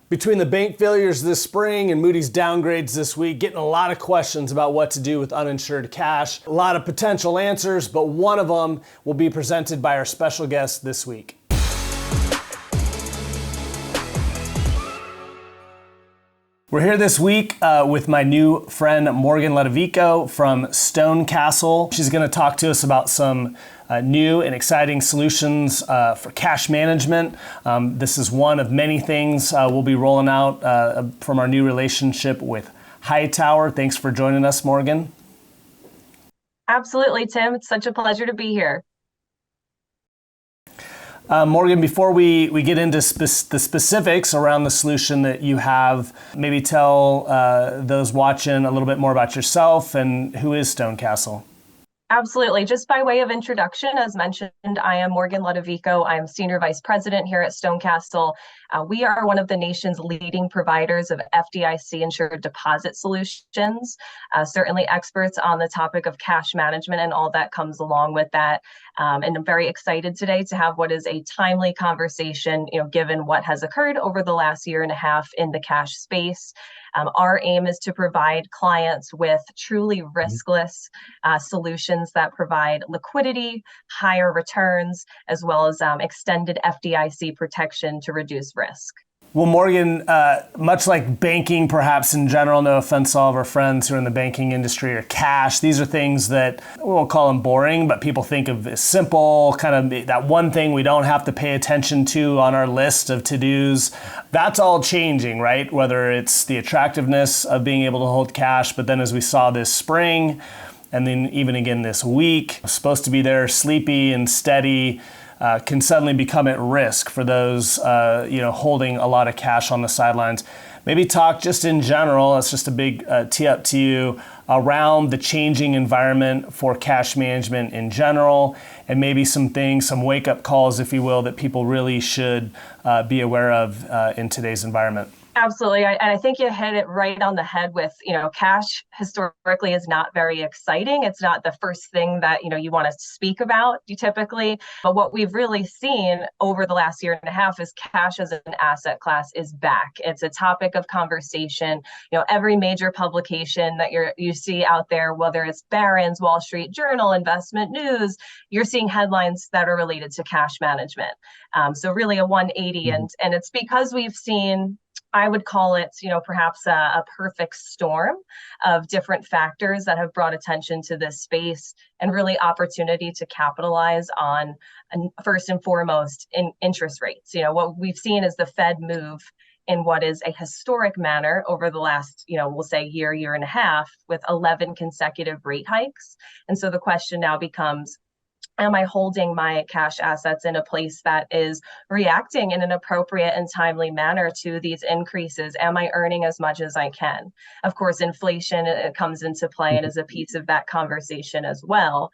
Between the bank failures this spring and Moody's downgrades this week, getting a lot of questions about what to do with uninsured cash. A lot of potential answers, but one of them will be presented by our special guest this week. We're here this week with my new friend Morgan Ludovico from Stonecastle. She's going to talk to us about some new and exciting solutions for cash management. This is one of many things we'll be rolling out from our new relationship with Hightower. Thanks for joining us, Morgan. Absolutely, Tim. It's such a pleasure to be here. Morgan, before we get into the specifics around the solution that you have, maybe tell those watching a little bit more about yourself and who is Stonecastle. Absolutely. Just by way of introduction, as mentioned, I am Morgan Ludovico. I am Senior Vice President here at Stonecastle. We are one of the nation's leading providers of FDIC insured deposit solutions, certainly experts on the topic of cash management and all that comes along with that. And I'm very excited today to have what is a timely conversation, given what has occurred over the last year and a half in the cash space. Our aim is to provide clients with truly riskless solutions that provide liquidity, higher returns, as well as extended FDIC protection to reduce risk. Well, Morgan, much like banking, perhaps in general, no offense to all of our friends who are in the banking industry, or cash, these are things that we'll call them boring, but people think of as simple, kind of that one thing we don't have to pay attention to on our list of to-dos. That's all changing, right? Whether it's the attractiveness of being able to hold cash, but then as we saw this spring, and then even again this week, supposed to be there sleepy and steady, can suddenly become at risk for those holding a lot of cash on the sidelines. Maybe talk just in general, it's just a big tee up to you, around the changing environment for cash management in general, and maybe some wake-up calls, if you will, that people really should be aware of in today's environment. Absolutely. And I think you hit it right on the head with, cash historically is not very exciting. It's not the first thing that, you want to speak about typically. But what we've really seen over the last year and a half is cash as an asset class is back. It's a topic of conversation. Every major publication that you see out there, whether it's Barron's, Wall Street Journal, Investment News, you're seeing headlines that are related to cash management. So really a 180. And it's because we've seen, I would call it, perhaps a perfect storm of different factors that have brought attention to this space and really opportunity to capitalize on, first and foremost, in interest rates. What we've seen is the Fed move in what is a historic manner over the last, we'll say year and a half, with 11 consecutive rate hikes. And so the question now becomes, am I holding my cash assets in a place that is reacting in an appropriate and timely manner to these increases? Am I earning as much as I can? Of course, inflation comes into play and is a piece of that conversation as well.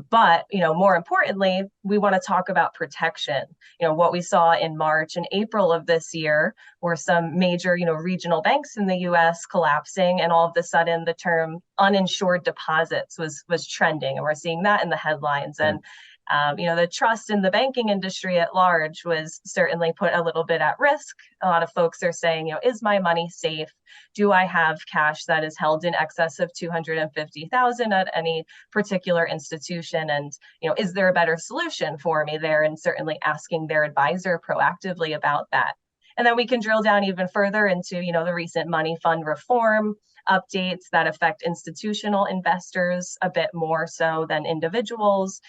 But more importantly, we want to talk about protection. What we saw in March and April of this year were some major, regional banks in the U.S. collapsing, and all of a sudden the term uninsured deposits was trending, and we're seeing that in the headlines. And the trust in the banking industry at large was certainly put a little bit at risk. A lot of folks are saying, is my money safe? Do I have cash that is held in excess of $250,000 at any particular institution? And, is there a better solution for me there? And certainly asking their advisor proactively about that. And then we can drill down even further into, the recent money fund reform updates that affect institutional investors a bit more so than individuals.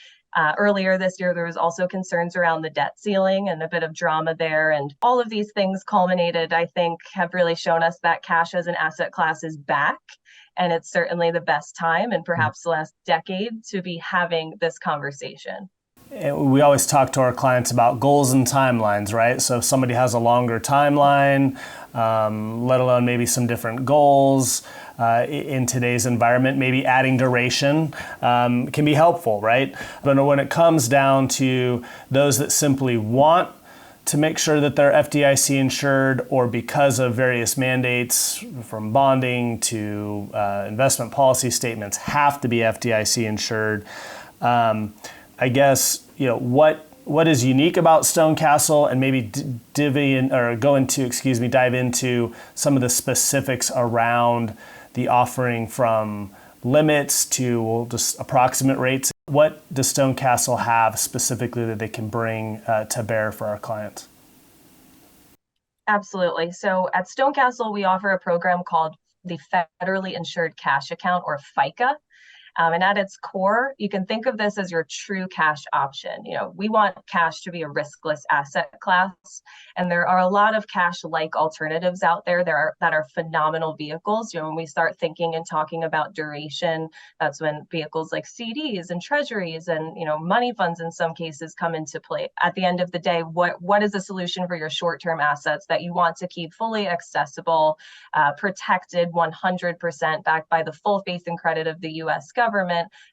Earlier this year, there was also concerns around the debt ceiling and a bit of drama there. And all of these things culminated, I think, have really shown us that cash as an asset class is back. And it's certainly the best time and perhaps the last decade to be having this conversation. We always talk to our clients about goals and timelines, right? So if somebody has a longer timeline, let alone maybe some different goals in today's environment, maybe adding duration can be helpful, right? But when it comes down to those that simply want to make sure that they're FDIC insured, or because of various mandates from bonding to investment policy statements have to be FDIC insured, I guess, what what is unique about Stonecastle, and maybe dive into some of the specifics around the offering, from limits to just approximate rates. What does Stonecastle have specifically that they can bring to bear for our clients? Absolutely. So at Stonecastle, we offer a program called the Federally Insured Cash Account, or FICA. And at its core, you can think of this as your true cash option. We want cash to be a riskless asset class, and there are a lot of cash-like alternatives out there that are phenomenal vehicles. When we start thinking and talking about duration, that's when vehicles like CDs and treasuries and money funds in some cases come into play. At the end of the day, what is a solution for your short-term assets that you want to keep fully accessible, protected 100%, backed by the full faith and credit of the U.S. government,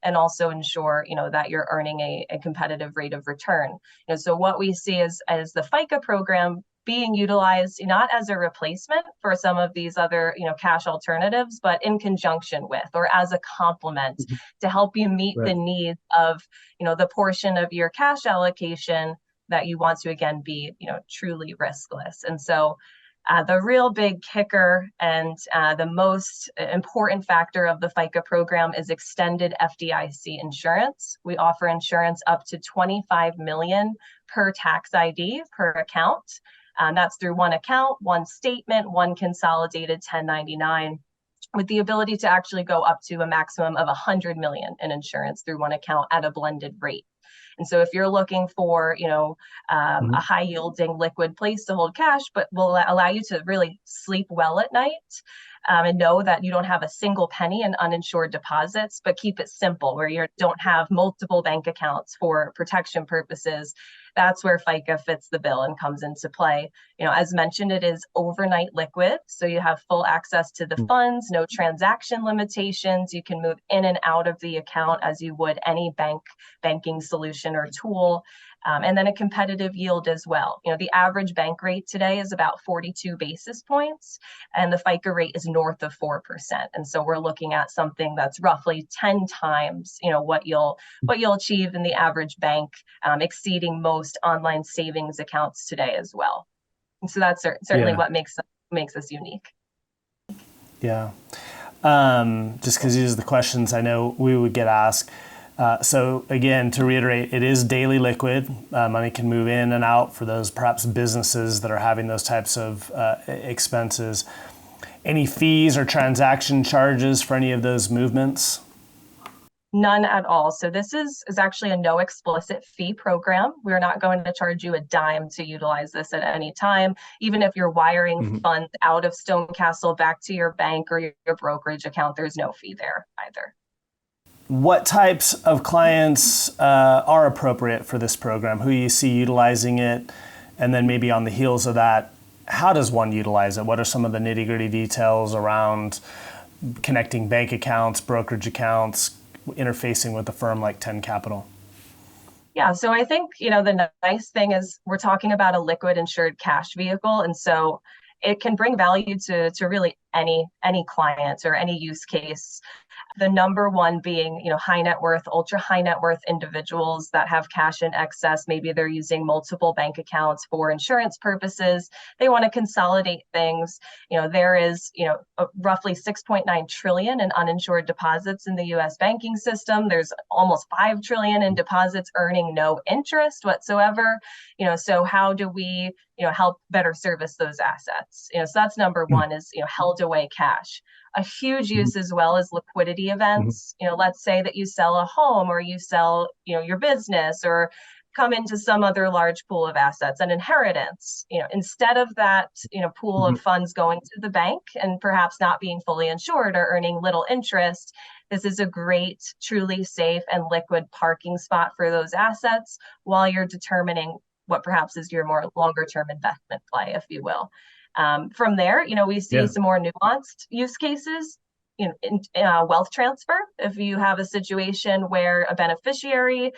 and also ensure that you're earning a competitive rate of return. So what we see is the FICA program being utilized not as a replacement for some of these other cash alternatives, but in conjunction with, or as a complement, to help you meet the needs of the portion of your cash allocation that you want to, again, be truly riskless. And so the real big kicker and the most important factor of the FICA program is extended FDIC insurance. We offer insurance up to $25 million per tax ID per account. That's through one account, one statement, one consolidated 1099, with the ability to actually go up to a maximum of $100 million in insurance through one account at a blended rate. And so if you're looking for, a high yielding liquid place to hold cash, but will allow you to really sleep well at night, and know that you don't have a single penny in uninsured deposits, but keep it simple, where you don't have multiple bank accounts for protection purposes, that's where FICA fits the bill and comes into play. As mentioned, it is overnight liquid, so you have full access to the funds, no transaction limitations. You can move in and out of the account as you would any banking solution or tool. And then a competitive yield as well. The average bank rate today is about 42 basis points, and the FICA rate is north of 4%. And so we're looking at something that's roughly 10 times, what you'll achieve in the average bank, exceeding most online savings accounts today as well. And so that's certainly what makes us unique. Yeah. Just because these are the questions I know we would get asked. So again, to reiterate, it is daily liquid. Money can move in and out for those perhaps businesses that are having those types of expenses. Any fees or transaction charges for any of those movements? None at all. So this is actually a no explicit fee program. We're not going to charge you a dime to utilize this at any time. Even if you're wiring funds out of Stonecastle back to your bank or your brokerage account, there's no fee there either. What types of clients are appropriate for this program? Who you see utilizing it? And then maybe on the heels of that, how does one utilize it? What are some of the nitty-gritty details around connecting bank accounts, brokerage accounts, interfacing with a firm like 10 Capital? Yeah, so I think, the nice thing is we're talking about a liquid insured cash vehicle. And so it can bring value to really any client or any use case. The number one being, high net worth, ultra high net worth individuals that have cash in excess. Maybe they're using multiple bank accounts for insurance purposes. They want to consolidate things. There is, roughly 6.9 trillion in uninsured deposits in the U.S. banking system. There's almost 5 trillion in deposits earning no interest whatsoever. So how do we, help better service those assets? So that's number one, is, held away cash. A huge use as well as liquidity events. Let's say that you sell a home, or you sell, your business, or come into some other large pool of assets, an inheritance. Instead of that, pool of funds going to the bank and perhaps not being fully insured or earning little interest, this is a great, truly safe and liquid parking spot for those assets while you're determining what perhaps is your more longer term investment play, if you will. From there, we see some more nuanced use cases in wealth transfer. If you have a situation where a beneficiary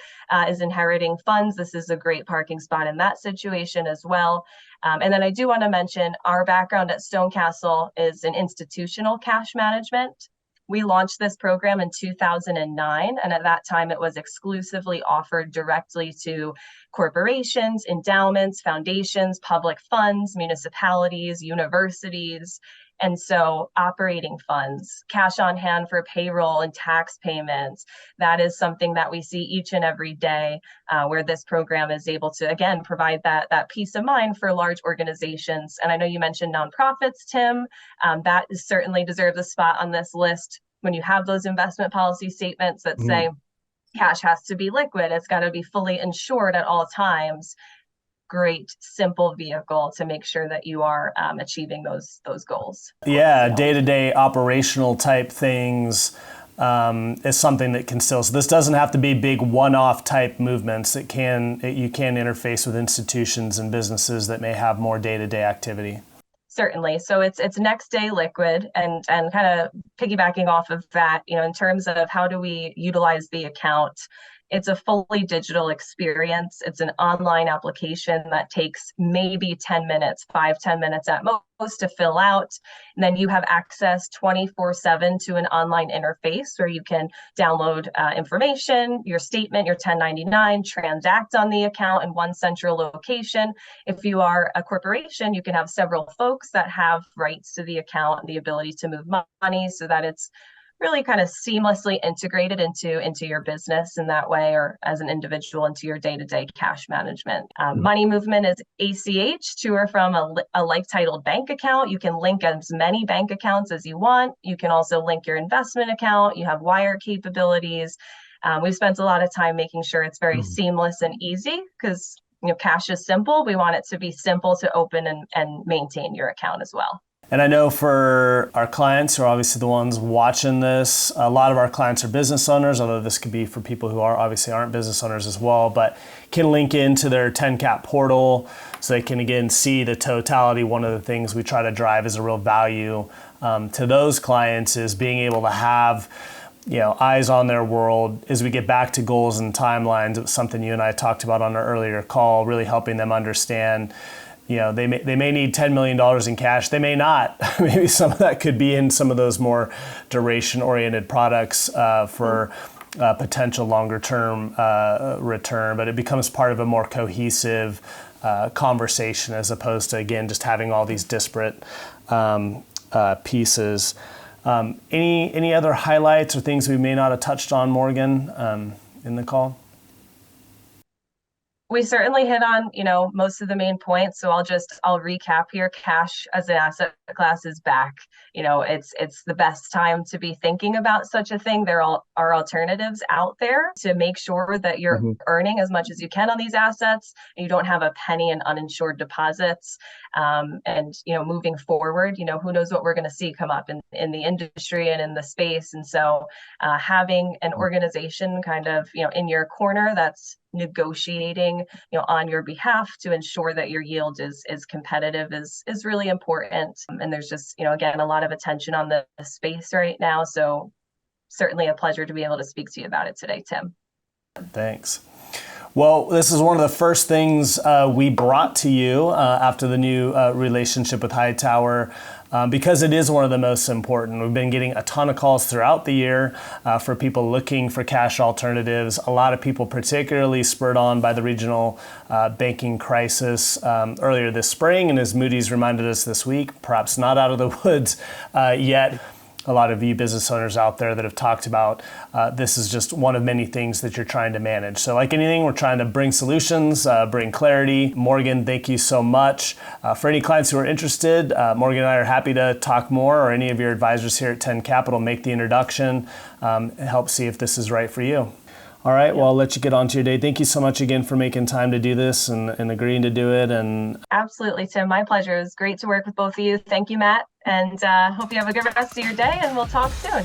is inheriting funds, this is a great parking spot in that situation as well. And then I do want to mention our background at Stonecastle is in institutional cash management. We launched this program in 2009, and at that time it was exclusively offered directly to corporations, endowments, foundations, public funds, municipalities, universities. And so operating funds, cash on hand for payroll and tax payments, that is something that we see each and every day, where this program is able to, again, provide that peace of mind for large organizations. And I know you mentioned nonprofits, Tim. That is certainly deserves a spot on this list. When you have those investment policy statements that say cash has to be liquid, it's got to be fully insured at all times. Great, simple vehicle to make sure that you are achieving those goals. Yeah, day-to-day operational type things is something that can still. So this doesn't have to be big one-off type movements. You can interface with institutions and businesses that may have more day-to-day activity. Certainly. So it's next day liquid, and kind of piggybacking off of that, in terms of how do we utilize the account. It's a fully digital experience. It's an online application that takes maybe 10 minutes, 5-10 minutes at most to fill out. And then you have access 24/7 to an online interface where you can download information, your statement, your 1099, transact on the account in one central location. If you are a corporation, you can have several folks that have rights to the account and the ability to move money so that it's really kind of seamlessly integrated into your business in that way, or as an individual into your day-to-day cash management. Money movement is ACH to or from a like-titled bank account. You can link as many bank accounts as you want. You can also link your investment account. You have wire capabilities. We've spent a lot of time making sure it's very seamless and easy, because cash is simple. We want it to be simple to open and maintain your account as well. And I know for our clients, who are obviously the ones watching this, a lot of our clients are business owners, although this could be for people who aren't business owners as well, but can link into their 10cap portal so they can, again, see the totality. One of the things we try to drive as a real value to those clients is being able to have eyes on their world as we get back to goals and timelines. It was something you and I talked about on our earlier call, really helping them understand they may need $10 million in cash. They may not. Maybe some of that could be in some of those more duration-oriented products for potential longer-term return. But it becomes part of a more cohesive conversation, as opposed to, again, just having all these disparate pieces. Any other highlights or things we may not have touched on, Morgan, in the call? We certainly hit on, most of the main points. So I'll recap here. Cash as an asset class is back. It's the best time to be thinking about such a thing. There are alternatives out there to make sure that you're earning as much as you can on these assets, and you don't have a penny in uninsured deposits. And moving forward, who knows what we're going to see come up in the industry and in the space. And so having an organization kind of, in your corner that's negotiating on your behalf to ensure that your yield is competitive is really important. And there's just again a lot of attention on the space right now, so certainly a pleasure to be able to speak to you about it today, Tim. Thanks. Well, this is one of the first things we brought to you after the new relationship with Hightower, because it is one of the most important. We've been getting a ton of calls throughout the year for people looking for cash alternatives. A lot of people particularly spurred on by the regional banking crisis earlier this spring, and as Moody's reminded us this week, perhaps not out of the woods yet. A lot of you business owners out there that have talked about this is just one of many things that you're trying to manage. So like anything, we're trying to bring solutions, bring clarity. Morgan, thank you so much. For any clients who are interested, Morgan and I are happy to talk more, or any of your advisors here at 10 Capital, make the introduction, help see if this is right for you. All right, well, I'll let you get on to your day. Thank you so much again for making time to do this and agreeing to do it. And absolutely, Tim. My pleasure. It was great to work with both of you. Thank you, Matt. And hope you have a good rest of your day, and we'll talk soon.